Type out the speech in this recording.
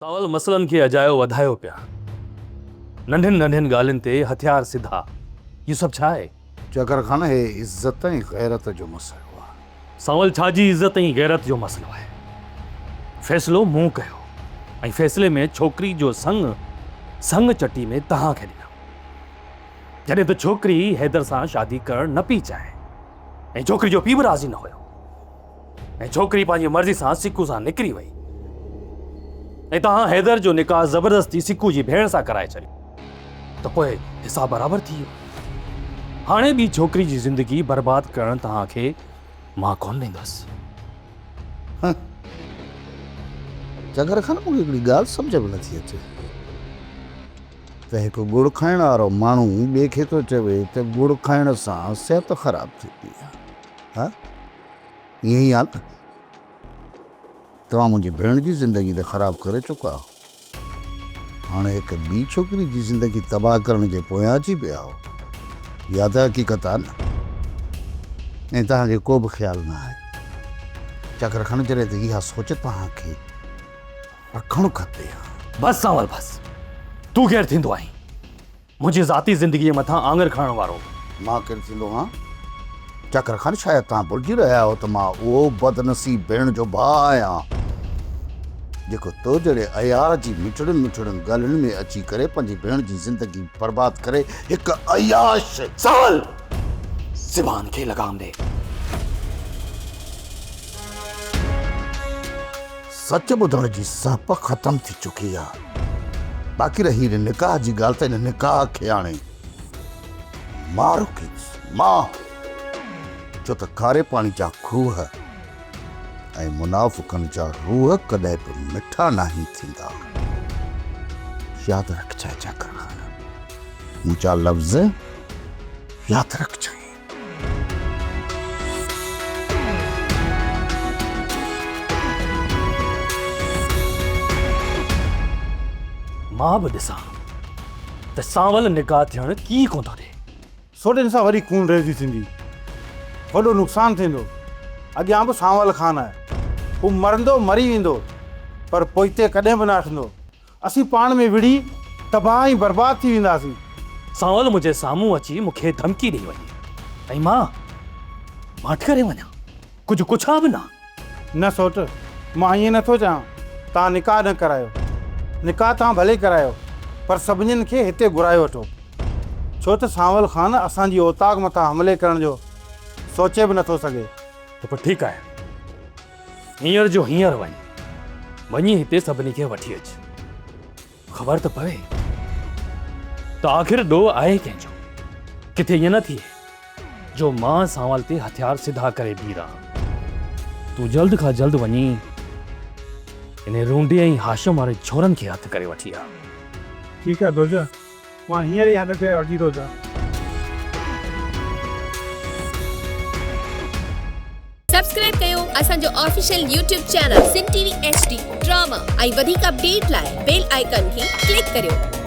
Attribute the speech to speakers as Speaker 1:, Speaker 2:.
Speaker 1: सावल मसइलनि खे अजायो वधायो पिया। नंढियुनि नंढियुनि ॻाल्हियुनि ते हथियार सिधा, इहो सभु छा आहे?
Speaker 2: चकर खान हे इज़त ऐं गैरत जो मसइलो आहे।
Speaker 1: सावल छाजी इज़त ऐं गैरत जो मसइलो आहे? फ़ैसिलो मूं कयो ऐं फ़ैसिले में छोकिरी जो संग चटी में तव्हांखे ॾिनो। जॾहिं त छोकिरी हैदर सां शादी करणु न पई चाहे ऐं छोकिरी जो पीउ बि राज़ी न हुयो ऐं छोकिरी पंहिंजी मर्ज़ी सां सिकू सां निकिरी वई ऐं तव्हां हैदर जो निकाह ज़बरदस्ती सिकू जी भेण सां कराए छॾियो त पोइ हिसाब बराबरि थी वियो। हाणे ॿी छोकिरी जी ज़िंदगी बर्बाद करणु तव्हांखे मां कोन ॾींदुसि।
Speaker 2: चकर खान मूंखे हिकिड़ी ॻाल्हि सम्झ में नथी अचे त हिकु गुड़ खाइण वारो माण्हू ॿिए खे थो चवे त गुड़ खाइण सां सिहत ख़राबु थींदी आहे। हा, ईअं ई आहे न? तव्हां मुंहिंजी भेण जी ज़िंदगी त ख़राबु करे चुका आहियो, हाणे हिकु ॿी छोकिरी जी ज़िंदगी तबाह करण जे पोयां अची पिया हो। इहा त हक़ीक़त आहे न, ऐं तव्हांखे को बि ख़्यालु न आहे। चकर खान जॾहिं त इहा सोच तव्हांखे रखणु खपे।
Speaker 1: बस सावल बस, तूं केरु थींदो आहीं मुंहिंजी ज़ाती ज़िंदगीअ मथां आङुर खणण वारो?
Speaker 2: मां केरु थींदो आहियां? चकर खान शायदि तव्हां भुलिजी रहिया हो त मां उहो बदनसीब भेण जो भाउ आहियां जेको तो जहिड़े अयार जी मिठड़ियुनि ॻाल्हियुनि में अची करे पंहिंजी भेण जी ज़िंदगी बर्बाद करे हिकु अयाश।
Speaker 1: सावल, ज़ुबान खे लगाम दे।
Speaker 2: सच ॿुधण जी साप ख़तम थी चुकी आहे। बाक़ी रही हिन निकाह जी ॻाल्हि त हिन निकाह खे हाणे मां रोकींदुसि, मां, छो त खारे पाणी जा खूह ऐं मुनाफ़िक़नि जा रूह कॾहिं बि मिठा नाहीं थींदा। यादि रखजांइ चकर खान, मुंहिंजा लफ़्ज़ यादि रखजांइ।
Speaker 1: मां बि ॾिसां त सावल निकाह थियणु कीअं कोन थो थिए।
Speaker 3: सोडनि सां वरी खून रेज़ी थींदी, वॾो नुक़सानु थींदो। अॻियां बि सावल खान आहे, हू मरंदो मरी वेंदो पर पोइते कॾहिं बि न उथंदो। असीं पाण में विढ़ी तबाह ऐं बर्बाद थी वेंदासीं।
Speaker 1: सावल मुंहिंजे साम्हूं अची मूंखे धमकी ॾेई वञे ऐं मां अठ करे वञा, कुझु पुछां बि न।
Speaker 3: न सोट, मां ईअं नथो चाहियां तव्हां निकाह न करायो। निकाह तव्हां भले करायो पर सभिनीनि खे हिते घुराए वठो, छो त सावल खान असांजी औताक मथां हमले करण जो सोचे बि नथो सघे।
Speaker 1: त पोइ ठीकु आहे, हींअर जो हींअर वञी हिते सभिनी खे वठी अच। ख़बर त पवे त आख़िर ॾोह आहे कंहिंजो। किथे ईअं न थिए जो मां सावल ते हथियार सिधा करे बीह रहां। तूं जल्द खां जल्द वञी इन रूंडी ऐं हाशम वारे छोरनि खे हथु करे वठी आ।
Speaker 3: ठीकु आहे दोजा, मां हींअर ई हथ खे वठी थो अचां।
Speaker 4: सब्सक्राइब कयो असांजो official YouTube channel Sindh TV HD drama ऐं वधीक अपडेट लाइ बेल आइकन खे क्लिक करियो।